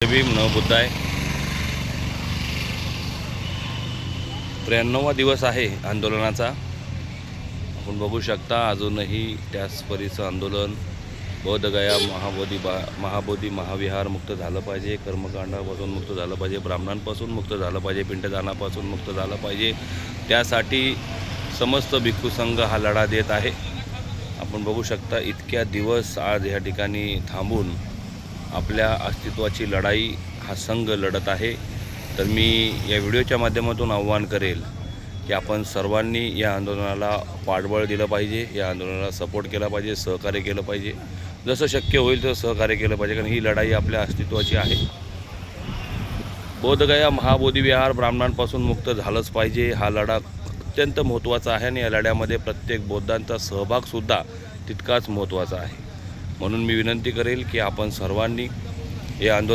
भीम न बुद्धाय 93वा दिवस आहे आंदोलनाचा। आपण बघू शकता अजूनही त्याच परीचं आंदोलन बोधगया महाबोधी महाविहार मुक्त झालं पाहिजे, कर्मकांडापासून मुक्त झालं पाहिजे, ब्राह्मणांपासून मुक्त झालं पाहिजे, पिंडदानापासून मुक्त झालं पाहिजे। त्यासाठी समस्त भिक्खू संघ हा लढा देत आहे। आपण बघू शकता इतक्या दिवस आज या ठिकाणी थांबून आपल्या अस्तित्वाची लढाई हा संघ लढत आहे। तर मी या व्हिडिओच्या माध्यमातून आव्हान करेल की आपण सर्वांनी या आंदोलनाला पाठबळ दिलं पाहिजे, या आंदोलनाला सपोर्ट केला पाहिजे, सहकार्य केलं पाहिजे, जसं शक्य होईल तसं सहकार्य केलं पाहिजे, कारण ही लढाई आपल्या अस्तित्वाची आहे। बोधगया महाबोधी विहार ब्राह्मणांपासून मुक्त झालंच पाहिजे, हा लढा अत्यंत महत्त्वाचा आहे आणि या लढ्यामध्ये प्रत्येक बौद्धांचा सहभागसुद्धा तितकाच महत्त्वाचा आहे। म्हणून मी विनंती करेल की आपण सर्वांनी हे आंदोलन